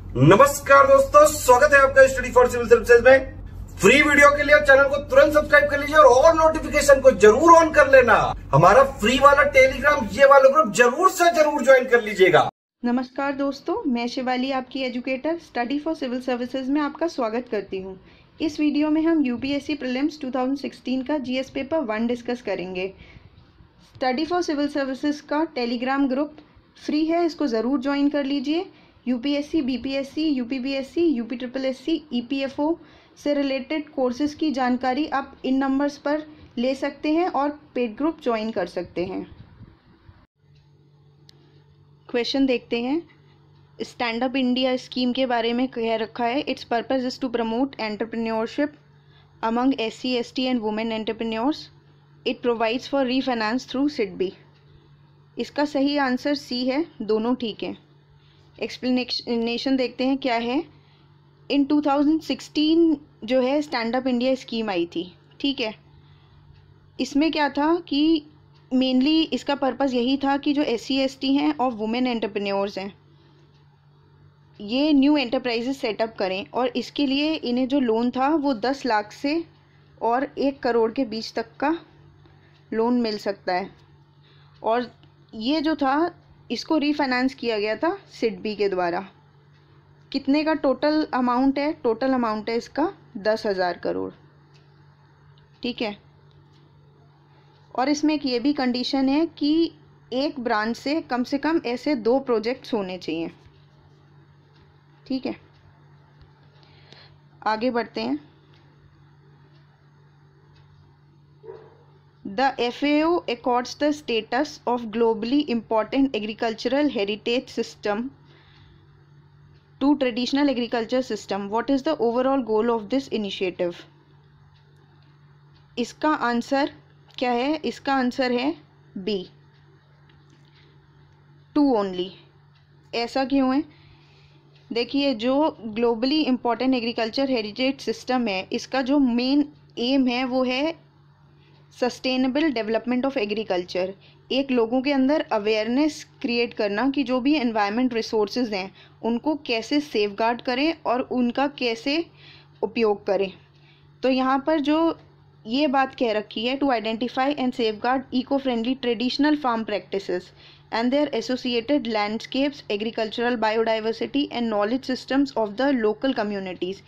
नमस्कार दोस्तों, स्वागत है आपका स्टडी फॉर सिविल सर्विसेज में। फ्री वीडियो के लिए चैनल को तुरंत सब्सक्राइब कर लीजिए और ऑल नोटिफिकेशन को जरूर ऑन कर लेना। हमारा फ्री वाला टेलीग्राम ये वाला ग्रुप जरूर से जरूर ज्वाइन कर लीजिएगा। नमस्कार दोस्तों, मैं शिवाली आपकी educator study for civil services में आपका स्वागत करती हूं। इस वीडियो में हम यूपीएससी प्रीलिम्स 2016 का जीएस पेपर 1 डिस्कस करेंगे। स्टडी फॉर सिविल सर्विसेज का टेलीग्राम ग्रुप फ्री है, इसको ज़रूर ज्वाइन कर लीजिए। यूपीएससी, बीपीएससी, यूपीबीएससी, यूपीट्रिपलएससी, ईपीएफओ से रिलेटेड कोर्सेज की जानकारी आप इन नंबर्स पर ले सकते हैं और पेड ग्रुप ज्वाइन कर सकते हैं। क्वेश्चन देखते हैं। स्टैंड अप इंडिया स्कीम के बारे में कह रखा है, its purpose is to promote entrepreneurship among SC, ST and women entrepreneurs. It provides for refinance through SIDBI. इसका सही आंसर सी है, दोनों ठीक हैं। एक्सप्लेनेशन देखते हैं क्या है। इन 2016 जो है स्टैंड अप इंडिया स्कीम आई थी, ठीक है। इसमें क्या था कि मेनली इसका पर्पस यही था कि जो एससी, एसटी हैं और वुमेन एंटरप्रेन्योर्स हैं, ये न्यू एंटरप्राइजेस सेटअप करें और इसके लिए इन्हें जो लोन था वो 10 लाख से और 1 करोड़ के बीच तक का लोन मिल सकता है। और ये जो था इसको रीफाइनेंस किया गया था सिडबी के द्वारा। कितने का टोटल अमाउंट है? टोटल अमाउंट है इसका 10,000 करोड़, ठीक है। और इसमें एक ये भी कंडीशन है कि एक ब्रांच से कम ऐसे 2 प्रोजेक्ट्स होने चाहिए, ठीक है। आगे बढ़ते हैं। The FAO accords the status of globally important agricultural heritage system to traditional agriculture system. What is the overall goal of this initiative? इसका आंसर क्या है? इसका आंसर है बी, 2 ओनली। ऐसा क्यों है? देखिए, जो globally important agriculture heritage system है, इसका जो मेन एम है वो है सस्टेनेबल डेवलपमेंट ऑफ एग्रीकल्चर। एक लोगों के अंदर अवेयरनेस क्रिएट करना कि जो भी एनवायरनमेंट रिसोर्सेज हैं उनको कैसे सेफगार्ड करें और उनका कैसे उपयोग करें। तो यहाँ पर जो ये बात कह रखी है, to identify and safeguard eco friendly traditional farm practices and their associated landscapes, agricultural biodiversity and knowledge systems of the local communities.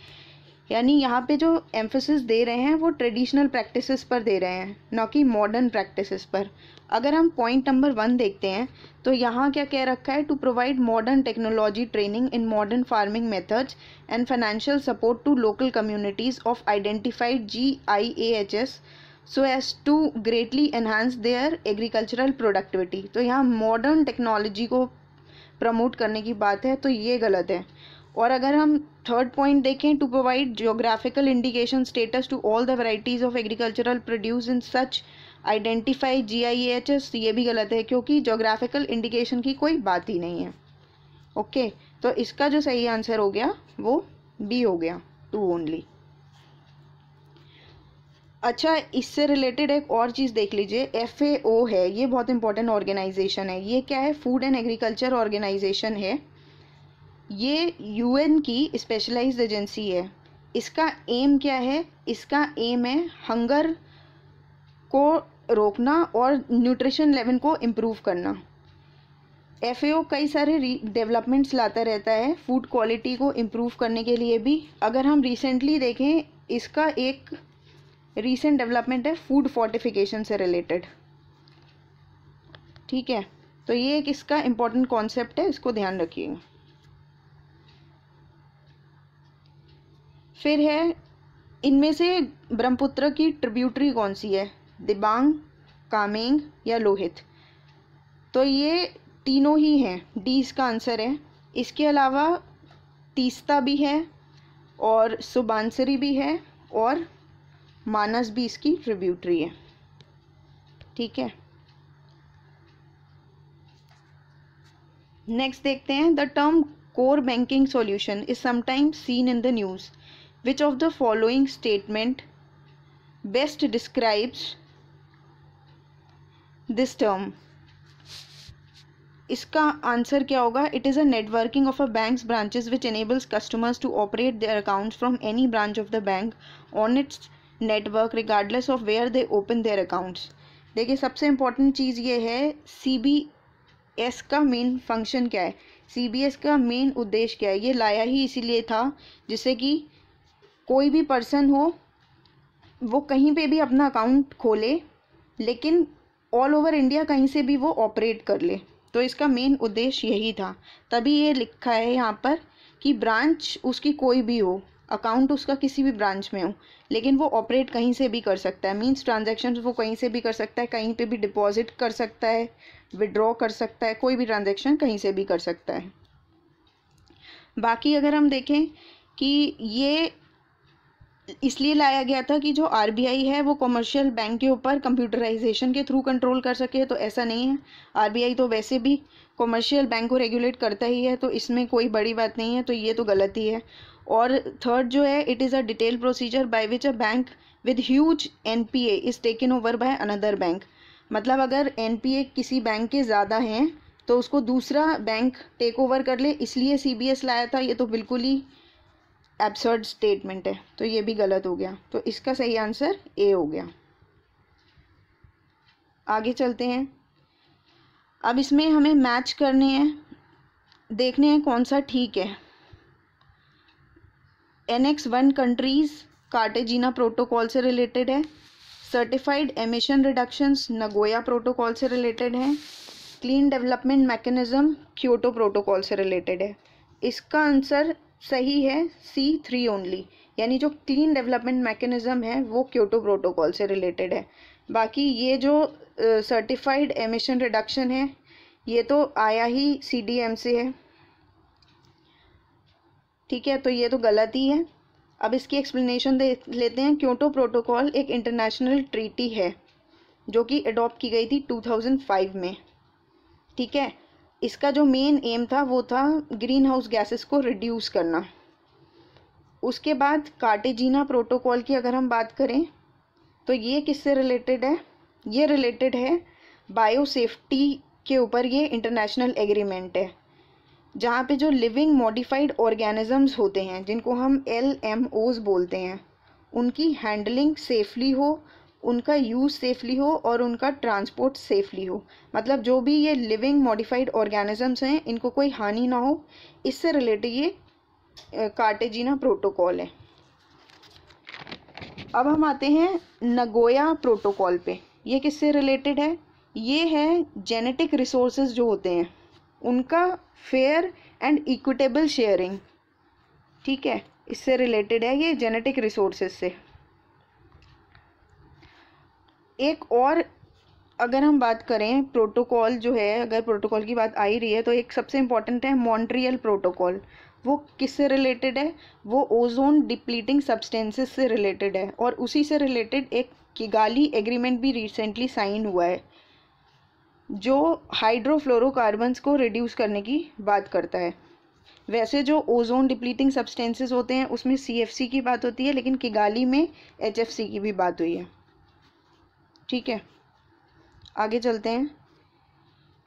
यानी यहाँ पे जो एम्फेसिस दे रहे हैं वो ट्रेडिशनल प्रैक्टिसेस पर दे रहे हैं, ना कि मॉडर्न प्रैक्टिसेस पर। अगर हम पॉइंट नंबर 1 देखते हैं तो यहाँ क्या कह रखा है? To provide modern technology training in modern farming methods and financial support to local communities of identified GIAHS so as to greatly enhance their agricultural productivity. तो यहाँ मॉडर्न टेक्नोलॉजी को प्रमोट करने की बात है, तो ये गलत है। और अगर हम 3rd पॉइंट देखें, to provide geographical indication status to all the varieties of agricultural produce in such identify GIAHS, ये भी गलत है क्योंकि जियोग्राफिकल इंडिकेशन की कोई बात ही नहीं है। ओके, तो इसका जो सही आंसर हो गया वो बी हो गया, 2 ओनली। अच्छा, इससे रिलेटेड एक और चीज़ देख लीजिए। FAO है, ये बहुत इंपॉर्टेंट ऑर्गेनाइजेशन है। ये क्या है? फूड एंड एग्रीकल्चर ऑर्गेनाइजेशन है। ये UN की स्पेशलाइज्ड एजेंसी है। इसका एम क्या है? इसका एम है हंगर को रोकना और न्यूट्रिशन लेवल को इम्प्रूव करना। FAO कई सारे डेवलपमेंट्स लाता रहता है फूड क्वालिटी को इम्प्रूव करने के लिए भी। अगर हम रिसेंटली देखें, इसका एक रीसेंट डेवलपमेंट है फूड फोर्टिफिकेशन से रिलेटेड, ठीक है। तो ये एक इसका इम्पॉर्टेंट कॉन्सेप्ट है, इसको ध्यान रखिएगा। फिर है, इनमें से ब्रह्मपुत्र की ट्रिब्यूटरी कौन सी है? दिबांग, कामेंग या लोहित? तो ये तीनों ही हैं, डी इसका आंसर है। इसके अलावा तीस्ता भी है और सुबानसरी भी है और मानस भी इसकी ट्रिब्यूटरी है, ठीक है। नेक्स्ट देखते हैं। The term core banking solution is sometimes seen in the news. Which of the following statement best describes this term? इसका आंसर क्या होगा? It is a networking of a banks branches which enables customers to operate their accounts from any branch of the bank on its network regardless of where they open their accounts. देखिए सबसे important चीज़ ये है, CBS का main function क्या है, CBS का main उद्देश्य क्या है? ये लाया ही इसीलिए था जिससे कि कोई भी पर्सन हो वो कहीं पे भी अपना अकाउंट खोले, लेकिन ऑल ओवर इंडिया कहीं से भी वो ऑपरेट कर ले। तो इसका मेन उद्देश्य यही था, तभी ये लिखा है यहाँ पर कि ब्रांच उसकी कोई भी हो, अकाउंट उसका किसी भी ब्रांच में हो, लेकिन वो ऑपरेट कहीं से भी कर सकता है। मींस ट्रांजैक्शन वो कहीं से भी कर सकता है, कहीं पे भी डिपॉजिट कर सकता है, विड्रॉ कर सकता है, कोई भी ट्रांजैक्शन कहीं से भी कर सकता है। बाकी अगर हम देखें कि ये इसलिए लाया गया था कि जो RBI है वो कमर्शियल बैंक के ऊपर कंप्यूटराइजेशन के थ्रू कंट्रोल कर सके, तो ऐसा नहीं है। RBI तो वैसे भी कमर्शियल बैंक को रेगुलेट करता ही है, तो इसमें कोई बड़ी बात नहीं है, तो ये तो गलत ही है। और थर्ड जो है, it is a detail procedure by which a bank with huge NPA is taken over by another bank. मतलब अगर NPA किसी बैंक के ज़्यादा हैं तो उसको दूसरा बैंक टेक ओवर कर ले, इसलिए CBS लाया था। ये तो बिल्कुल ही एब्सर्ड स्टेटमेंट है, तो ये भी गलत हो गया। तो इसका सही आंसर A हो गया। आगे चलते हैं। अब इसमें हमें मैच करने हैं, देखने हैं कौन सा ठीक है। Annex 1 कंट्रीज़ कार्टेजिना प्रोटोकॉल से रिलेटेड है। Certified emission reductions Nagoya protocol से रिलेटेड है। Clean development mechanism Kyoto protocol से रिलेटेड है। इसका आंसर सही है C3 ओनली, यानी जो क्लीन डेवलपमेंट मैकेनिज्म है वो क्योटो प्रोटोकॉल से रिलेटेड है। बाकी ये जो सर्टिफाइड एमिशन रिडक्शन है ये तो आया ही CDM से है, ठीक है, तो ये तो गलत ही है। अब इसकी एक्सप्लेनेशन देख लेते हैं। क्योटो प्रोटोकॉल एक इंटरनेशनल ट्रीटी है जो कि अडॉप्ट की गई थी 2005 में, ठीक है। इसका जो मेन एम था वो था ग्रीन हाउस गैसेस को रिड्यूस करना। उसके बाद कार्टेजिना प्रोटोकॉल की अगर हम बात करें तो ये किससे रिलेटेड है? ये रिलेटेड है बायो सेफ्टी के ऊपर। ये इंटरनेशनल एग्रीमेंट है जहाँ पे जो लिविंग मॉडिफाइड ऑर्गेनिजम्स होते हैं जिनको हम LMOs बोलते हैं, उनकी हैंडलिंग सेफली हो, उनका यूज़ सेफली हो और उनका ट्रांसपोर्ट सेफली हो। मतलब जो भी ये लिविंग मॉडिफाइड ऑर्गेनिजम्स हैं इनको कोई हानि ना हो, इससे रिलेटेड ये कार्टेजिना प्रोटोकॉल है। अब हम आते हैं नगोया प्रोटोकॉल पे। ये किससे रिलेटेड है? ये है जेनेटिक रिसोर्सेज जो होते हैं उनका फेयर एंड इक्विटेबल शेयरिंग, ठीक है, इससे रिलेटेड है ये जेनेटिक रिसोर्सेज से। एक और अगर हम बात करें प्रोटोकॉल जो है, अगर प्रोटोकॉल की बात आ ही रही है तो एक सबसे इम्पॉर्टेंट है मॉन्ट्रियल प्रोटोकॉल। वो किससे रिलेटेड है? वो ओजोन डिप्लीटिंग सब्सटेंसेस से रिलेटेड है, और उसी से रिलेटेड एक किगाली एग्रीमेंट भी रिसेंटली साइन हुआ है जो हाइड्रोफ्लोरोकार्बन्स को रिड्यूस करने की बात करता है। वैसे जो ओजोन डिप्लीटिंग सब्सटेंसेस होते हैं उसमें CFC की बात होती है, लेकिन किगाली में HFC की भी बात हुई है, ठीक है। आगे चलते हैं।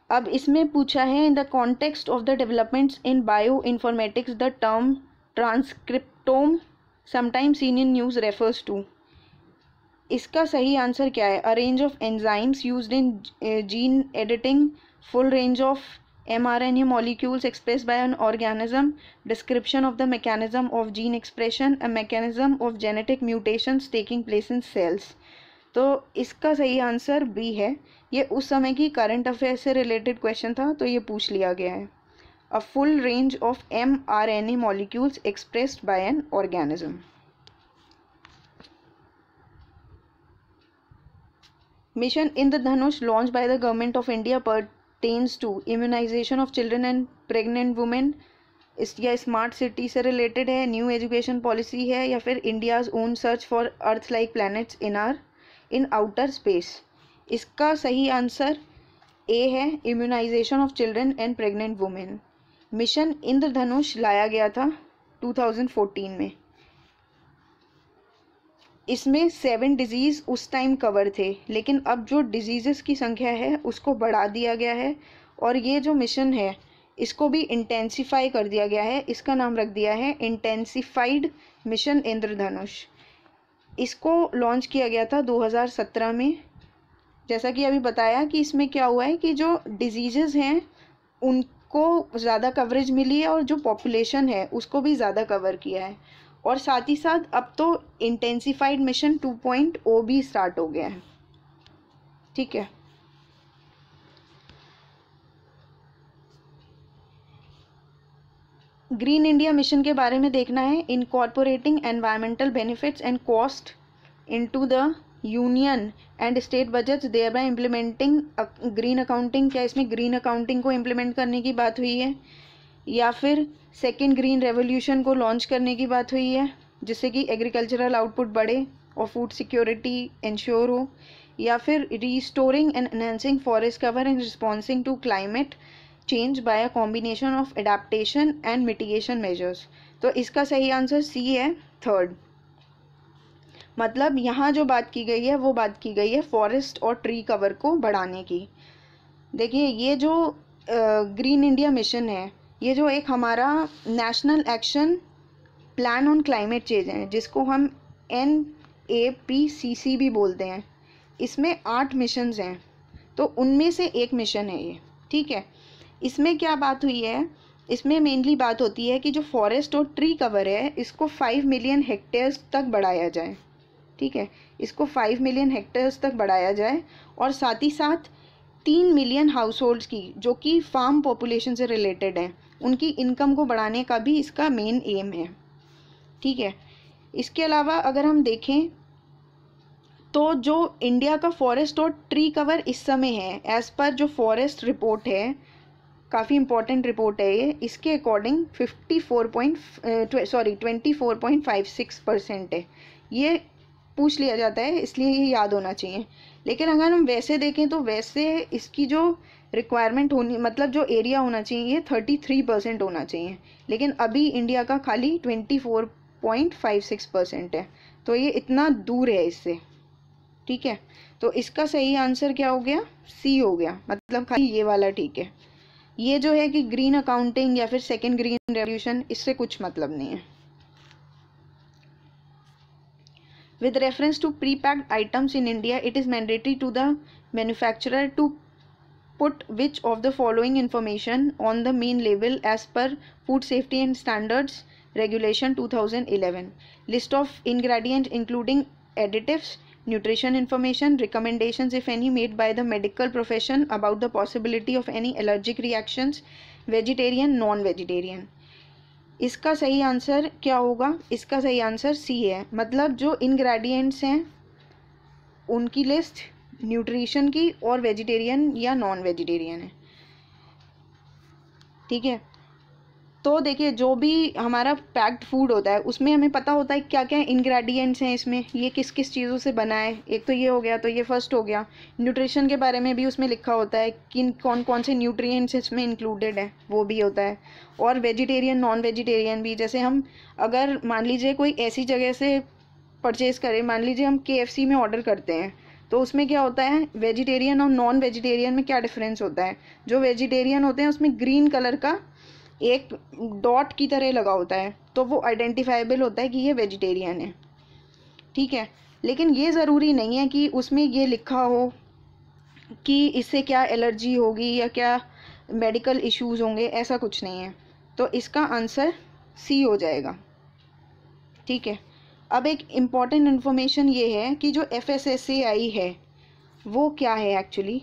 अब इसमें पूछा है in the context of the developments in bioinformatics the term transcriptome sometimes seen in news refers to. इसका सही आंसर क्या है? A range of enzymes used in gene editing, full range of mRNA molecules expressed by an organism, description of the mechanism of gene expression, a mechanism of genetic mutations taking place in cells। तो इसका सही answer B है। ये उस समय की current affair से related question था तो ये पूछ लिया गया है। A full range of mRNA molecules expressed by an organism। Mission Indradhanush launched by the Government of India pertains to immunization of children and pregnant women, या स्मार्ट सिटी से रिलेटेड है, न्यू एजुकेशन पॉलिसी है, या फिर India's own search for earth like planets in outer space. इसका सही answer A है, immunisation of children and pregnant women. Mission Indradhanush लाया गया था 2014 में। इसमें 7 डिजीज़ उस टाइम कवर थे, लेकिन अब जो डिजीज़ की संख्या है उसको बढ़ा दिया गया है और ये जो मिशन है इसको भी इंटेंसिफाई कर दिया गया है, इसका नाम रख दिया है इंटेंसिफाइड मिशन इंद्रधनुष। इसको लॉन्च किया गया था 2017 में। जैसा कि अभी बताया कि इसमें क्या हुआ है कि जो डिजीज़ेज़ हैं उनको ज़्यादा कवरेज मिली है और जो पॉपुलेशन है उसको भी ज़्यादा कवर किया है। और साथ ही साथ अब तो इंटेंसिफाइड मिशन 2.0 भी स्टार्ट हो गया है। ठीक है, ग्रीन इंडिया मिशन के बारे में देखना है। Incorporating environmental benefits and cost into the union and state budgets thereby implementing green accounting. क्या इसमें ग्रीन अकाउंटिंग को इम्प्लीमेंट करने की बात हुई है, या फिर सेकेंड ग्रीन रेवोल्यूशन को लॉन्च करने की बात हुई है जिससे कि एग्रीकल्चरल आउटपुट बढ़े और फूड सिक्योरिटी इंश्योर हो, या फिर restoring and enhancing forest cover and responding to climate change by a combination of adaptation and mitigation measures. तो इसका सही आंसर सी है, थर्ड। मतलब यहाँ जो बात की गई है वो बात की गई है फॉरेस्ट और ट्री कवर को बढ़ाने की। देखिए ये जो ग्रीन इंडिया मिशन है ये जो एक हमारा national action plan on climate change है जिसको हम NAPCC भी बोलते हैं, इसमें 8 मिशंस हैं। तो उनमें से एक मिशन है ये। ठीक है, इसमें क्या बात हुई है, इसमें मेनली बात होती है कि जो फॉरेस्ट और ट्री कवर है इसको 5 मिलियन हेक्टेयर्स तक बढ़ाया जाए। ठीक है, इसको 5 मिलियन हेक्टेयर्स तक बढ़ाया जाए और साथ ही साथ 3 मिलियन हाउस होल्ड्स की जो कि फार्म पॉपुलेशन से रिलेटेड हैं उनकी इनकम को बढ़ाने का भी इसका मेन एम है। ठीक है, इसके अलावा अगर हम देखें तो जो इंडिया का फॉरेस्ट और ट्री कवर इस समय है एज़ पर जो फॉरेस्ट रिपोर्ट है, काफ़ी इंपॉर्टेंट रिपोर्ट है ये, इसके अकॉर्डिंग 24.56% है। ये पूछ लिया जाता है इसलिए ये याद होना चाहिए। लेकिन अगर हम वैसे देखें तो वैसे इसकी जो रिक्वायरमेंट होनी, मतलब जो एरिया होना चाहिए ये 33% होना चाहिए, लेकिन अभी इंडिया का खाली 24.56% है। तो ये इतना दूर है इससे। ठीक है, तो इसका सही आंसर क्या हो गया, सी हो गया, मतलब खाली ये वाला। ठीक है, ये जो है कि ग्रीन अकाउंटिंग या फिर सेकेंड ग्रीन रेवोल्यूशन इससे कुछ मतलब नहीं है। With reference to pre-packed items in India, it is mandatory to the manufacturer to put which of the following information on the main label as per Food Safety and Standards Regulation 2011. List of ingredients including additives, nutrition information, recommendations if any made by the medical profession about the possibility of any allergic reactions, vegetarian, non-vegetarian. इसका सही answer क्या होगा, इसका सही answer C है। मतलब जो ingredients हैं उनकी लिस्ट न्यूट्रिशन की और वेजिटेरियन या नॉन वेजिटेरियन है। ठीक है, तो देखिए जो भी हमारा पैक्ड फूड होता है उसमें हमें पता होता है क्या क्या इंग्रेडिएंट्स हैं इसमें, ये किस किस चीज़ों से बना है। एक तो ये हो गया, तो ये फर्स्ट हो गया। न्यूट्रिशन के बारे में भी उसमें लिखा होता है कि कौन कौन से न्यूट्रिएंट्स इसमें इंक्लूडेड है, वो भी होता है। और वेजिटेरियन नॉन वेजिटेरियन भी, जैसे हम अगर मान लीजिए कोई ऐसी जगह से परचेज़ करें, मान लीजिए हम KFC में ऑर्डर करते हैं, तो उसमें क्या होता है, वेजिटेरियन और नॉन वेजिटेरियन में क्या डिफरेंस होता है। जो वेजिटेरियन होते हैं उसमें ग्रीन कलर का एक डॉट की तरह लगा होता है, तो वो आइडेंटिफाइबल होता है कि ये वेजिटेरियन है। ठीक है, लेकिन ये ज़रूरी नहीं है कि उसमें ये लिखा हो कि इससे क्या एलर्जी होगी या क्या मेडिकल इश्यूज होंगे, ऐसा कुछ नहीं है। तो इसका आंसर सी हो जाएगा। ठीक है, अब एक इम्पॉर्टेंट इन्फॉर्मेशन ये है कि जो FSSAI है वो क्या है। एक्चुअली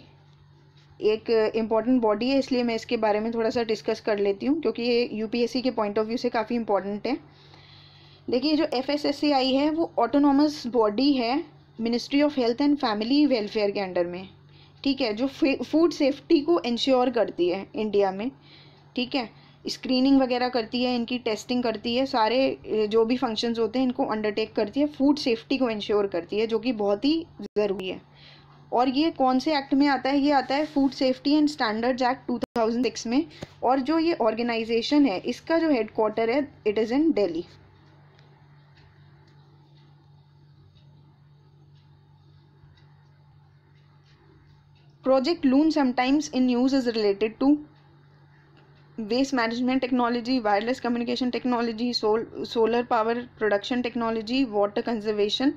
एक इम्पॉर्टेंट बॉडी है, इसलिए मैं इसके बारे में थोड़ा सा डिस्कस कर लेती हूँ क्योंकि ये UPSC के पॉइंट ऑफ व्यू से काफ़ी इम्पॉर्टेंट है। देखिए जो FSSAI है वो ऑटोनॉमस बॉडी है ministry of health and family welfare के अंडर में। ठीक है, जो फूड सेफ्टी को इंश्योर करती है इंडिया में। ठीक है, स्क्रीनिंग वगैरह करती है, इनकी टेस्टिंग करती है, सारे जो भी फंक्शंस होते हैं इनको अंडरटेक करती है, फूड सेफ्टी को इंश्योर करती है, जो कि बहुत ही ज़रूरी है। और ये कौन से एक्ट में आता है, ये आता है food safety and standards act 2006 में। और जो ये ऑर्गेनाइजेशन है इसका जो हेडक्वार्टर है it is in Delhi. Project Loon sometimes in use is related to waste management technology, wireless communication technology, solar power production technology, water conservation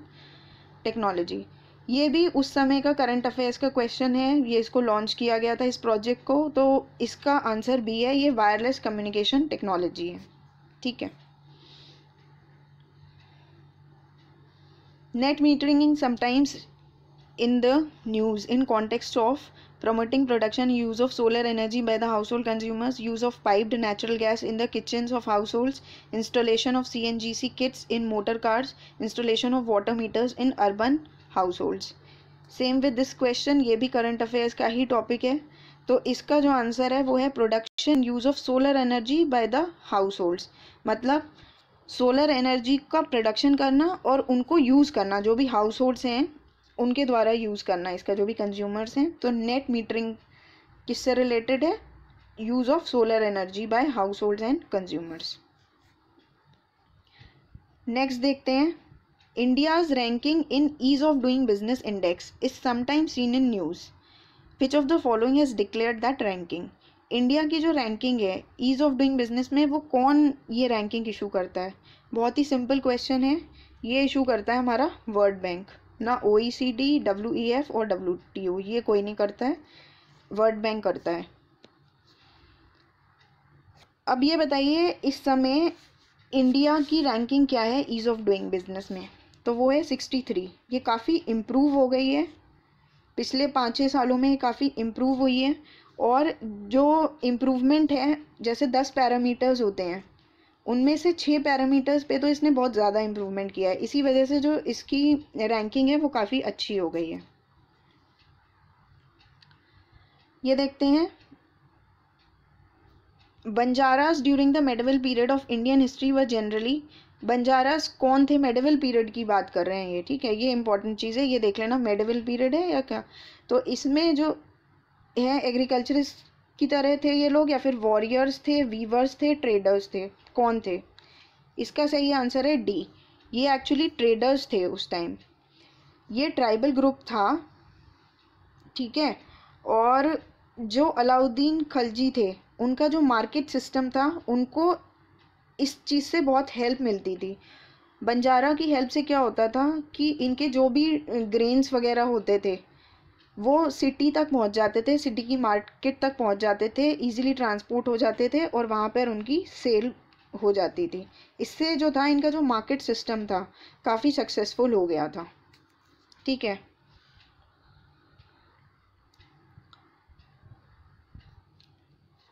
technology. ये भी उस समय का करंट अफेयर्स का क्वेश्चन है, ये इसको लॉन्च किया गया था इस प्रोजेक्ट को, तो इसका आंसर बी है, ये वायरलेस कम्युनिकेशन टेक्नोलॉजी है। ठीक है। Net metering sometimes in the news in context of promoting production use of solar energy by the household consumers, use of piped natural gas in the kitchens of households, installation of CNGC kits in motor cars, installation of water meters in urban households। Same with this question, ये भी current affairs का ही topic है, तो इसका जो answer है वो है production use of solar energy by the house holds, मतलब सोलर एनर्जी का प्रोडक्शन करना और उनको यूज़ करना, जो भी हाउस होल्ड्स हैं उनके द्वारा यूज़ करना इसका, जो भी कंज्यूमर्स हैं। तो नेट मीटरिंग किससे रिलेटेड है? Use of solar energy by households and consumers. Next देखते हैं, India's ranking in ease of doing business index is sometimes seen in news, which of the following has declared that ranking. India की जो ranking है ease of doing business में, वो कौन ये ranking issue करता है? बहुत ही सिंपल क्वेश्चन है, ये इशू करता है हमारा वर्ल्ड बैंक, ना OECD, WEF और WTO, ये कोई नहीं करता है, वर्ल्ड बैंक करता है। अब ये बताइए इस समय इंडिया की रैंकिंग क्या है ईज़ ऑफ डूइंग बिजनेस में? तो वो है 63। ये काफ़ी इम्प्रूव हो गई है, पिछले 5-6 सालों में काफ़ी इम्प्रूव हुई है। और जो इम्प्रूवमेंट है, जैसे 10 पैरामीटर्स होते हैं, उनमें से 6 पैरामीटर्स पे तो इसने बहुत ज़्यादा इम्प्रूवमेंट किया है, इसी वजह से जो इसकी रैंकिंग है वो काफ़ी अच्छी हो गई है। ये देखते हैं, Banjaras during the medieval period of Indian history व जनरली। बंजारास कौन थे? मेडिवल पीरियड की बात कर रहे हैं ये, ठीक है, ये इंपॉर्टेंट चीज़ है, ये देख लेना मेडिवल पीरियड है या क्या। तो इसमें जो है एग्रीकल्चरिस्ट की तरह थे ये लोग, या फिर वॉरियर्स थे, वीवर्स थे, ट्रेडर्स थे, कौन थे? इसका सही आंसर है डी, ये एक्चुअली ट्रेडर्स थे उस टाइम, ये ट्राइबल ग्रुप था, ठीक है। और जो अलाउद्दीन खलजी थे, उनका जो मार्केट सिस्टम था, उनको इस चीज़ से बहुत हेल्प मिलती थी। बंजारा की हेल्प से क्या होता था कि इनके जो भी ग्रेन्स वगैरह होते थे वो सिटी तक पहुंच जाते थे, सिटी की मार्केट तक पहुंच जाते थे, इजीली ट्रांसपोर्ट हो जाते थे और वहाँ पर उनकी सेल हो जाती थी। इससे जो था इनका जो मार्केट सिस्टम था काफ़ी सक्सेसफुल हो गया था, ठीक है।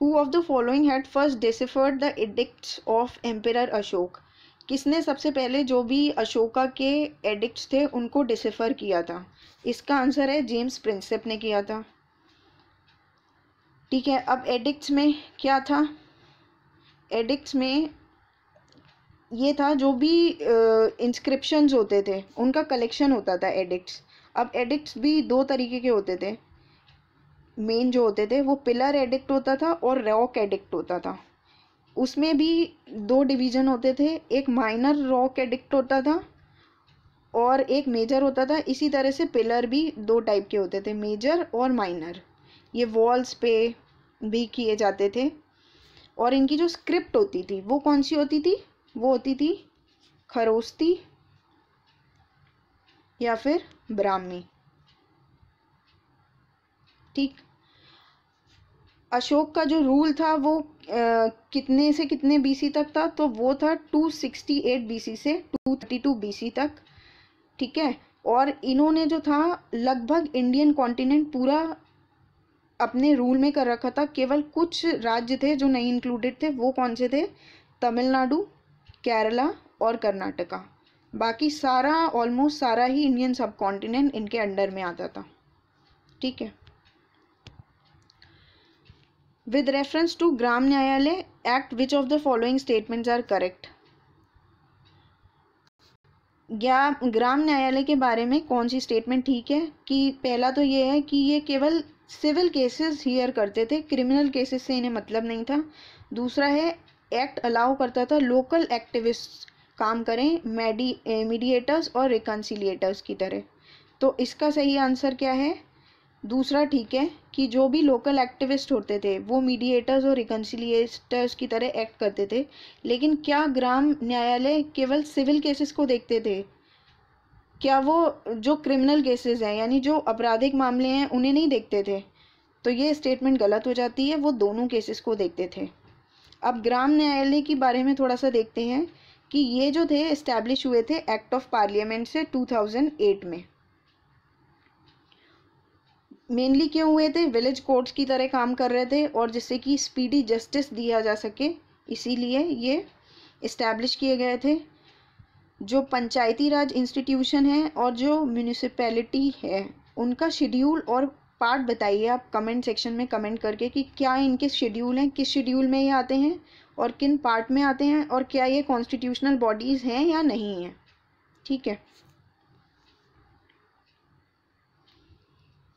Who of the following had first deciphered the edicts of Emperor Ashok? किसने सबसे पहले जो भी अशोका के एडिक्ट्स थे उनको डिसिफर किया था? इसका आंसर है जेम्स प्रिंसेप ने किया था, ठीक है। अब एडिक्ट्स में क्या था? एडिक्ट्स में ये था जो भी इंस्क्रिप्शंस होते थे उनका कलेक्शन होता था एडिक्ट्स। अब एडिक्ट्स भी 2 तरीके के होते थे, मेन जो होते थे वो पिलर एडिक्ट होता था और रॉक एडिक्ट होता था। उसमें भी 2 डिवीज़न होते थे, एक माइनर रॉक एडिक्ट होता था और एक मेजर होता था। इसी तरह से पिलर भी 2 टाइप के होते थे, मेजर और माइनर। ये वॉल्स पे भी किए जाते थे। और इनकी जो स्क्रिप्ट होती थी वो कौन सी होती थी? वो होती थी खरोस्ती या फिर ब्राह्मी, ठीक। अशोक का जो रूल था वो कितने से कितने बीसी तक था? तो वो था 268 बीसी से 232 बीसी तक, ठीक है। और इन्होंने जो था लगभग इंडियन कॉन्टिनेंट पूरा अपने रूल में कर रखा था। केवल कुछ राज्य थे जो नहीं इंक्लूडेड थे, वो कौन से थे? तमिलनाडु, केरला और कर्नाटका। बाकी सारा, ऑलमोस्ट सारा ही इंडियन सब कॉन्टिनेंट इनके अंडर में आता था, ठीक है। With reference to ग्राम न्यायालय act, which of the following statements are correct? ग्राम न्यायालय के बारे में कौन सी स्टेटमेंट ठीक है? कि पहला तो ये है कि ये केवल सिविल केसेस हियर करते थे, क्रिमिनल केसेस से इन्हें मतलब नहीं था। दूसरा है एक्ट अलाउ करता था लोकल एक्टिविस्ट काम करें, मीडिएटर्स और रिकन्सिलिएटर्स की तरह। तो इसका सही आंसर क्या है? दूसरा ठीक है कि जो भी लोकल एक्टिविस्ट होते थे वो मीडिएटर्स और रिकन्सिलिएटर्स की तरह एक्ट करते थे, लेकिन क्या ग्राम न्यायालय केवल सिविल केसेस को देखते थे? क्या वो जो क्रिमिनल केसेस हैं यानी जो आपराधिक मामले हैं उन्हें नहीं देखते थे? तो ये स्टेटमेंट गलत हो जाती है, वो दोनों केसेस को देखते थे। अब ग्राम न्यायालय के बारे में थोड़ा सा देखते हैं कि ये जो थे इस्टेब्लिश हुए थे एक्ट ऑफ पार्लियामेंट से 2008 में। मेनली क्यों हुए थे? विलेज कोर्ट्स की तरह काम कर रहे थे और जिससे कि स्पीडी जस्टिस दिया जा सके, इसीलिए ये इस्टेब्लिश किए गए थे। जो पंचायती राज इंस्टीट्यूशन है और जो म्यूनिसिपैलिटी है उनका शेड्यूल और पार्ट बताइए आप कमेंट सेक्शन में कमेंट करके कि क्या इनके शेड्यूल हैं, किस शेड्यूल में ये आते हैं और किन पार्ट में आते हैं, और क्या ये कॉन्स्टिट्यूशनल बॉडीज़ हैं या नहीं हैं। ठीक है।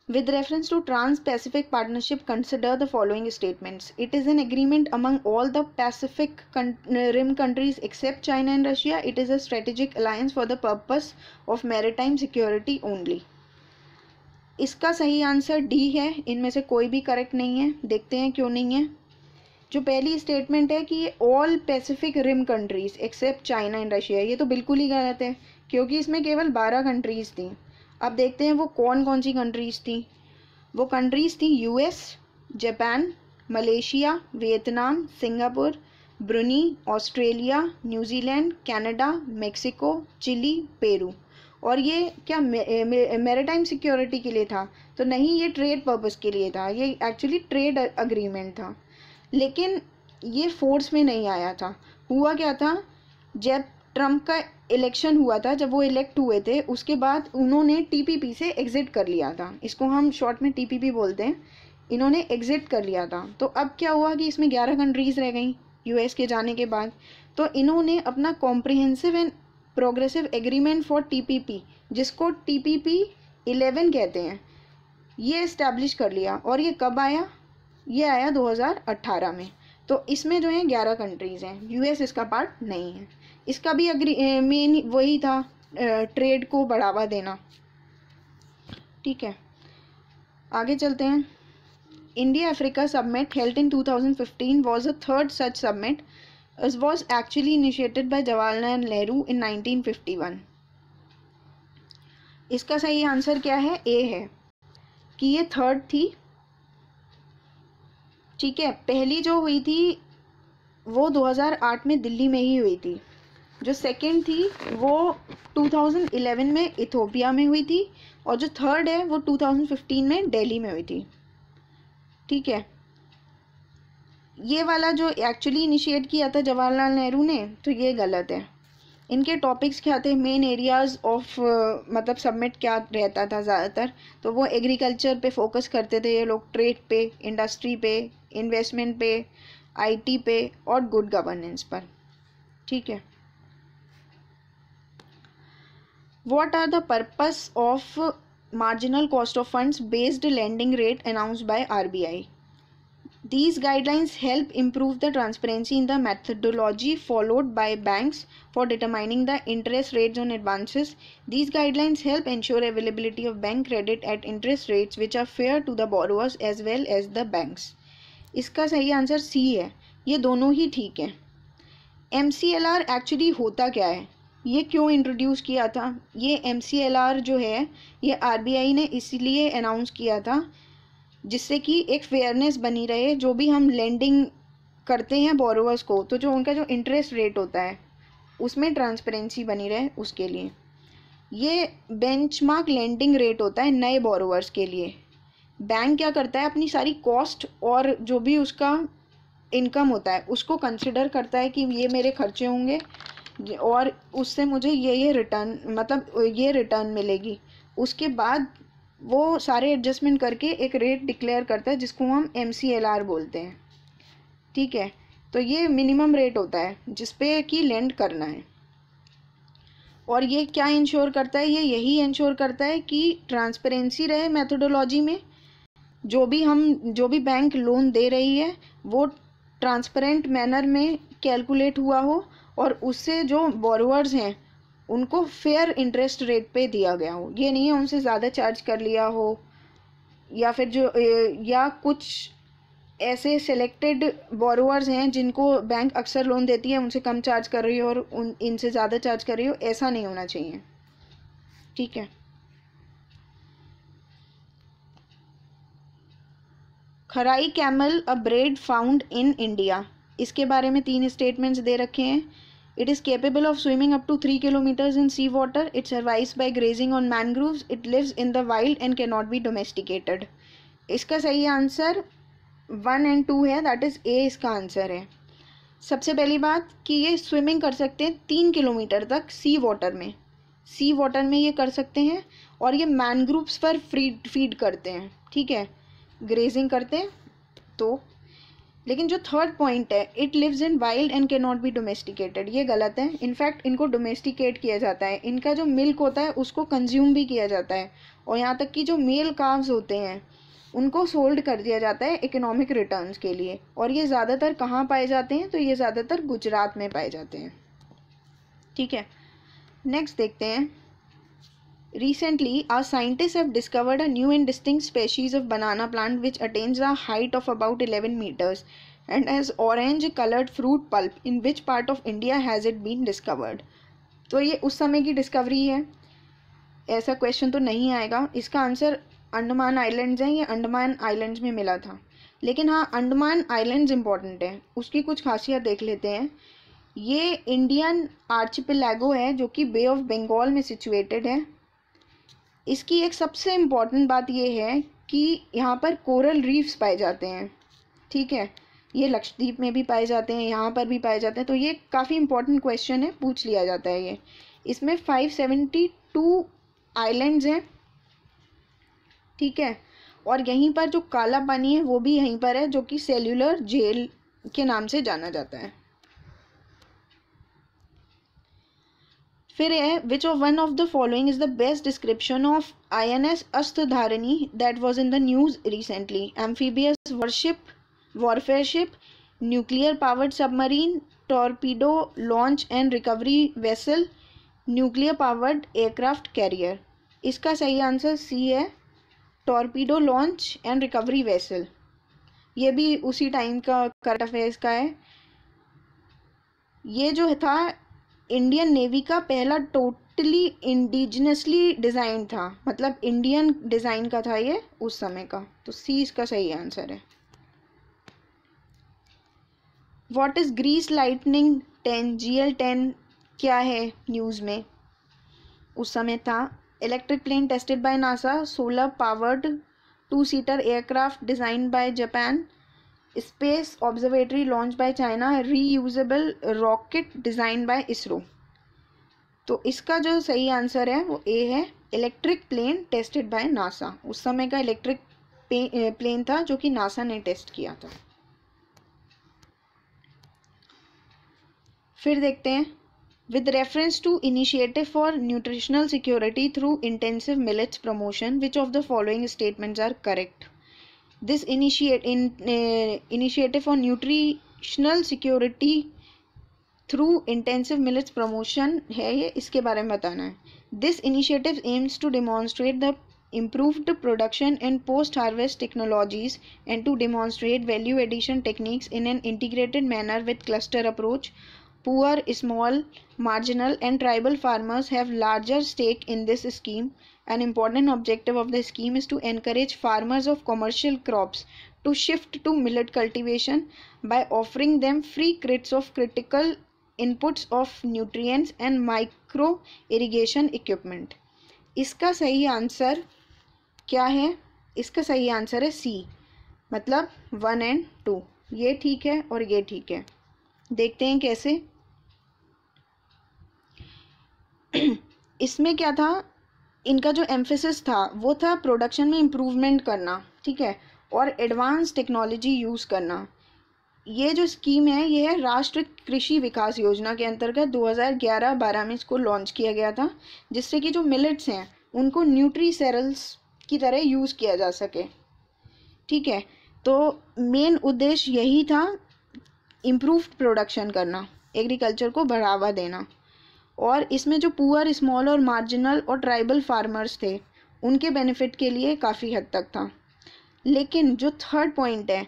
With reference to Trans-Pacific Partnership, consider the following statements. It is an agreement among all the Pacific Rim countries except China and Russia. It is a strategic alliance for the purpose of maritime security only. इसका सही answer D है, इनमें से कोई भी correct नहीं है। देखते हैं क्यों नहीं है। जो पहली स्टेटमेंट है कि ये all Pacific rim countries except China and Russia, ये तो बिल्कुल ही गलत है क्योंकि इसमें केवल 12 कंट्रीज़ थी। अब देखते हैं वो कौन कौन सी कंट्रीज़ थी। वो कंट्रीज़ थी US, Japan, Malaysia, Vietnam, Singapore, Brunei, Australia, New Zealand, Canada, Mexico, Chile, Peru. और ये क्या मैरीटाइम सिक्योरिटी के लिए था? तो नहीं, ये ट्रेड पर्पस के लिए था। ये एक्चुअली ट्रेड अग्रीमेंट था, लेकिन ये फोर्स में नहीं आया था। हुआ क्या था, जब ट्रम्प का इलेक्शन हुआ था, जब वो इलेक्ट हुए थे, उसके बाद उन्होंने टीपीपी से एग्ज़िट कर लिया था। इसको हम शॉर्ट में टीपीपी बोलते हैं। इन्होंने एग्ज़िट कर लिया था। तो अब क्या हुआ कि इसमें 11 कंट्रीज़ रह गई यूएस के जाने के बाद। तो इन्होंने अपना comprehensive and progressive agreement for TPP, जिसको टीपीपी 11 कहते हैं, ये इस्टेब्लिश कर लिया। और ये कब आया? ये आया 2018 में। तो इसमें जो है 11 कंट्रीज़ हैं, यूएस इसका पार्ट नहीं है। इसका भी मेन वही था, ट्रेड को बढ़ावा देना। ठीक है, आगे चलते हैं। India Africa summit held in 2015 was a third such summit. It was actually initiated by Jawaharlal Nehru in 1951. इसका सही आंसर क्या है? ए है कि ये थर्ड थी। ठीक है, पहली जो हुई थी वो 2008 में दिल्ली में ही हुई थी। जो सेकंड थी वो 2011 में इथोपिया में हुई थी, और जो थर्ड है वो 2015 में दिल्ली में हुई थी। ठीक है, ये वाला जो एक्चुअली इनिशिएट किया था जवाहरलाल नेहरू ने, तो ये गलत है। इनके टॉपिक्स क्या थे? मेन एरियाज़ ऑफ मतलब सबमिट क्या रहता था ज़्यादातर? तो वो एग्रीकल्चर पे फोकस करते थे ये लोग, ट्रेड पे, इंडस्ट्री पे, इन्वेस्टमेंट पे, आईटी पे और गुड गवर्नेंस पर। ठीक है। What are the purpose of marginal cost of funds based lending rate announced by RBI? These guidelines help improve the transparency in the methodology followed by banks for determining the interest rates on advances. These guidelines help ensure availability of bank credit at interest rates which are fair to the borrowers as well as the banks. इसका सही answer C है, ये दोनों ही ठीक है। MCLR actually होता क्या है? ये क्यों इंट्रोड्यूस किया था? ये MCLR जो है ये RBI ने इसलिए अनाउंस किया था जिससे कि एक फेयरनेस बनी रहे। जो भी हम लेंडिंग करते हैं बोरोवर्स को, तो जो उनका जो इंटरेस्ट रेट होता है उसमें ट्रांसपेरेंसी बनी रहे, उसके लिए ये बेंचमार्क लेंडिंग रेट होता है नए बोरोवर्स के लिए। बैंक क्या करता है, अपनी सारी कॉस्ट और जो भी उसका इनकम होता है उसको कंसिडर करता है कि ये मेरे खर्चे होंगे और उससे मुझे ये रिटर्न, मतलब ये रिटर्न मिलेगी। उसके बाद वो सारे एडजस्टमेंट करके एक रेट डिक्लेयर करता है जिसको हम MCLR बोलते हैं। ठीक है, तो ये मिनिमम रेट होता है जिस पे कि लेंड करना है। और ये क्या इंश्योर करता है? ये यही इंश्योर करता है कि ट्रांसपेरेंसी रहे मेथोडोलॉजी में। जो भी बैंक लोन दे रही है वो ट्रांसपेरेंट मैनर में कैलकुलेट हुआ हो और उससे जो बोरोवर्स हैं उनको फेयर इंटरेस्ट रेट पे दिया गया हो। ये नहीं है उनसे ज़्यादा चार्ज कर लिया हो या फिर जो या कुछ ऐसे सिलेक्टेड बोरोअर्स हैं जिनको बैंक अक्सर लोन देती है, उनसे कम चार्ज कर रही हो और इनसे ज़्यादा चार्ज कर रही हो, ऐसा नहीं होना चाहिए। ठीक है। Kharai camel a breed found in India, इसके बारे में 3 स्टेटमेंट्स दे रखे हैं। It is capable of swimming up to 3 kilometres in sea water, it survives by grazing on mangroves, it lives in the wild and can not be domesticated. इसका सही answer 1 और 2 है, दैट इज़ ए इसका answer है। सबसे पहली बात कि ये स्विमिंग कर सकते हैं 3 किलोमीटर तक सी वाटर में ये कर सकते हैं, और ये मैनग्रोव्स पर फीड करते हैं। ठीक है, ग्रेजिंग करते हैं। तो लेकिन जो थर्ड पॉइंट है, it lives in wild and can not be domesticated, ये गलत है। इनफैक्ट इनको डोमेस्टिकेट किया जाता है, इनका जो मिल्क होता है उसको कंज्यूम भी किया जाता है, और यहाँ तक कि जो मेल काव्स होते हैं उनको सोल्ड कर दिया जाता है इकोनॉमिक रिटर्न्स के लिए। और ये ज़्यादातर कहाँ पाए जाते हैं, तो ये ज़्यादातर गुजरात में पाए जाते हैं। ठीक है, नेक्स्ट देखते हैं। Recently, our scientists have discovered a new and distinct species of banana plant which attains a height of about 11 meters and has orange-colored fruit pulp. In which part of India has it been discovered? तो ये उस समय की discovery है, ऐसा question तो नहीं आएगा। इसका आंसर अंडमान आइलैंड्स हैं, ये अंडमान आइलैंड्स में मिला था। लेकिन हाँ, अंडमान आइलैंड्स इंपॉर्टेंट है, उसकी कुछ खासियत देख लेते हैं। ये इंडियन आर्चिपेलागो है जो कि बे ऑफ बंगाल में सिचुएटेड है। इसकी एक सबसे इम्पॉर्टेंट बात यह है कि यहाँ पर कोरल रीफ्स पाए जाते हैं। ठीक है, ये लक्षद्वीप में भी पाए जाते हैं, यहाँ पर भी पाए जाते हैं। तो ये काफ़ी इम्पॉर्टेंट क्वेश्चन है, पूछ लिया जाता है ये। इसमें 572 आइलैंड्स हैं। ठीक है, और यहीं पर जो काला पानी है वो भी यहीं पर है, जो कि सेल्यूलर जेल के नाम से जाना जाता है। फिर है, which of one of the following is the best description of INS Astradharini that was in the news recently? Amphibious warfare ship, nuclear powered submarine, torpedo launch and recovery vessel, nuclear powered aircraft carrier. इसका सही answer C है, torpedo launch and recovery vessel. ये भी उसी time का current affairs का है। ये जो था इंडियन नेवी का पहला टोटली इंडिजिनसली डिज़ाइन था, मतलब इंडियन डिज़ाइन का था ये उस समय का। तो सी इसका सही आंसर है। What is Greece lightning 10 GL10 क्या है न्यूज़ में उस समय था? Electric plane tested by NASA, solar powered 2-सीटर aircraft design by Japan, space observatory launch by China, reusable rocket design by ISRO. तो इसका जो सही आंसर है वो ए है, electric plane tested by NASA. उस समय का इलेक्ट्रिक प्लेन था जो कि नासा ने टेस्ट किया था। फिर देखते हैं, with reference to initiative for nutritional security through intensive millets promotion, which of the following statements are correct? This initiative for nutritional security through intensive millets promotion है ये, इसके बारे में बताना है। This initiative aims to demonstrate the improved production and post-harvest technologies and to demonstrate value addition techniques in an integrated manner with cluster approach. Poor, small, marginal and tribal farmers have larger stake in this scheme. An important objective of the scheme is to encourage farmers of commercial crops to shift to millet cultivation by offering them free kits of critical inputs of nutrients and micro irrigation equipment. इसका सही answer क्या है? इसका सही answer है सी, मतलब 1 और 2। ये ठीक है और ये ठीक है। देखते हैं कैसे। इसमें क्या था, इनका जो एम्फेसिस था वो था प्रोडक्शन में इम्प्रूवमेंट करना, ठीक है, और एडवांस टेक्नोलॉजी यूज़ करना। ये जो स्कीम है ये है राष्ट्रीय कृषि विकास योजना के अंतर्गत 2011-12 में इसको लॉन्च किया गया था, जिससे कि जो मिलेट्स हैं उनको न्यूट्री सेरल्स की तरह यूज़ किया जा सके। ठीक है, तो मेन उद्देश्य यही था, इम्प्रूव्ड प्रोडक्शन करना, एग्रीकल्चर को बढ़ावा देना। और इसमें जो पुअर, स्मॉल और मार्जिनल और ट्राइबल फार्मर्स थे उनके बेनिफिट के लिए काफ़ी हद तक था। लेकिन जो थर्ड पॉइंट है,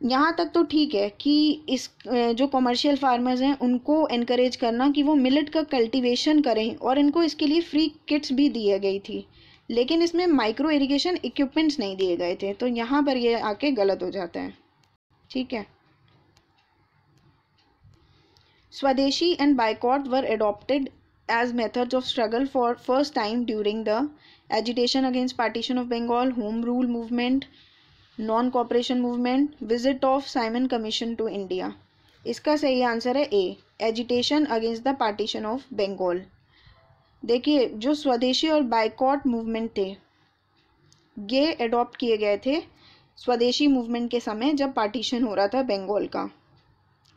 यहाँ तक तो ठीक है कि इस जो कमर्शियल फार्मर्स हैं उनको एनकरेज करना कि वो मिलेट का कल्टीवेशन करें, और इनको इसके लिए फ्री किट्स भी दिए गई थी, लेकिन इसमें माइक्रो इरिगेशन इक्विपमेंट्स नहीं दिए गए थे। तो यहाँ पर ये आके गलत हो जाता है। ठीक है। स्वदेशी and boycott were adopted as methods of struggle for first time during the agitation against partition of Bengal, home rule movement, non-cooperation movement, visit of Simon Commission to India। इसका सही आंसर है A, agitation against the partition of Bengal. देखिए जो स्वदेशी और boycott movement थे ये adopt किए गए थे स्वदेशी मूवमेंट के समय जब पार्टीशन हो रहा था बंगाल का।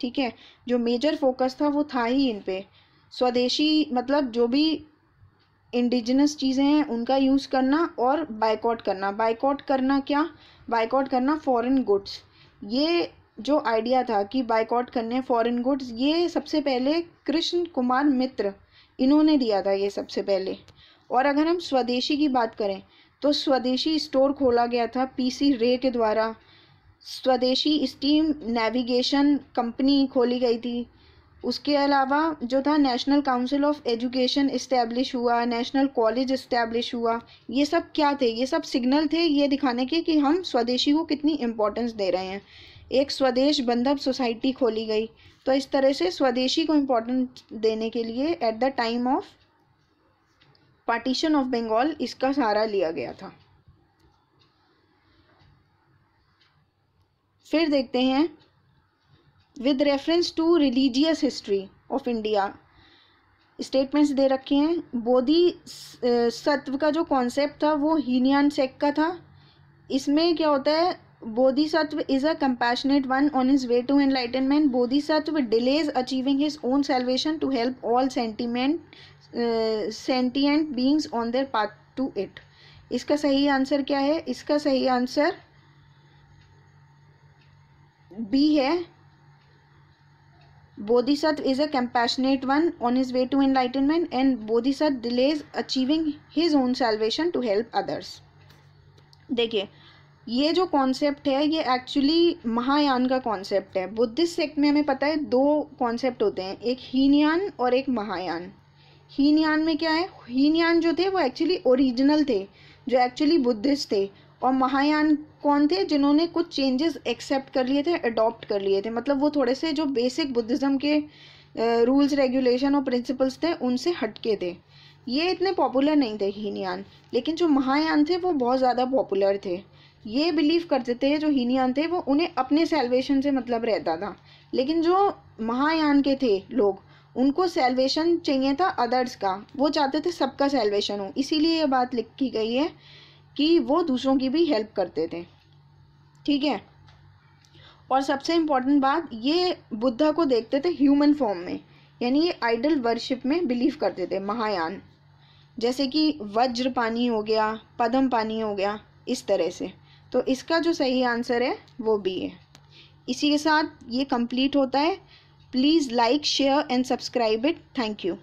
ठीक है, जो मेजर फोकस था वो था ही इन पे। स्वदेशी मतलब जो भी इंडिजिनस चीज़ें हैं उनका यूज़ करना, और बायकॉट करना। बायकॉट करना क्या? बायकॉट करना फॉरेन गुड्स। ये जो आइडिया था कि बायकॉट करने फॉरेन गुड्स, ये सबसे पहले कृष्ण कुमार मित्र इन्होंने दिया था ये सबसे पहले। और अगर हम स्वदेशी की बात करें तो स्वदेशी स्टोर खोला गया था पीसी रे के द्वारा। स्वदेशी स्टीम नेविगेशन कंपनी खोली गई थी। उसके अलावा जो था national council of education establish हुआ, नेशनल कॉलेज इस्टेब्लिश हुआ। ये सब क्या थे? ये सब सिग्नल थे ये दिखाने के कि हम स्वदेशी को कितनी इम्पोर्टेंस दे रहे हैं। एक स्वदेश बंधव सोसाइटी खोली गई। तो इस तरह से स्वदेशी को इम्पोर्टेंस देने के लिए at the time of partition of Bengal इसका सहारा लिया गया था। फिर देखते हैं with reference to religious history of India, statements दे रखे हैं। बोधि सत्व का जो कॉन्सेप्ट था वो हीनयान सेक्ट का था। इसमें क्या होता है? Bodhisattva is a compassionate one on his way to enlightenment. Bodhisattva delays achieving his own salvation to help all sentient beings on their path to it. इसका सही आंसर क्या है? इसका सही आंसर बी है। Bodhisattva is a compassionate one on his way to enlightenment, and Bodhisattva delays achieving his own salvation to help others। देखिए ये जो कॉन्सेप्ट है ये एक्चुअली महायान का कॉन्सेप्ट है। बुद्धिस्ट सेक्ट में हमें पता है दो कॉन्सेप्ट होते हैं, एक हीनयान और एक महायान। हीनयान में क्या है? हीनयान जो थे वो एक्चुअली ओरिजिनल थे, जो एक्चुअली बुद्धिस्ट थे। और महायान कौन थे? जिन्होंने कुछ चेंजेस एक्सेप्ट कर लिए थे, अडॉप्ट कर लिए थे। मतलब वो थोड़े से जो बेसिक बुद्धिज़्म के रूल्स रेगुलेशन और प्रिंसिपल्स थे उनसे हटके थे। ये इतने पॉपुलर नहीं थे हीनयान, लेकिन जो महायान थे वो बहुत ज़्यादा पॉपुलर थे। ये बिलीव करते थे जो हीनयान थे वो उन्हें अपने सेल्वेशन से मतलब रहता था, लेकिन जो महायान के थे लोग उनको सेल्वेशन चाहिए था अदर्स का। वो चाहते थे सबका सेल्वेशन हो, इसीलिए ये बात लिखी गई है कि वो दूसरों की भी हेल्प करते थे। ठीक है। और सबसे इम्पोर्टेंट बात, ये बुद्धा को देखते थे ह्यूमन फॉर्म में, यानी ये आइडल वर्शिप में बिलीव करते थे महायान। जैसे कि वज्र पानी हो गया, पद्म पानी हो गया, इस तरह से। तो इसका जो सही आंसर है वो बी है। इसी के साथ ये कंप्लीट होता है। Please like, share and subscribe it. Thank you.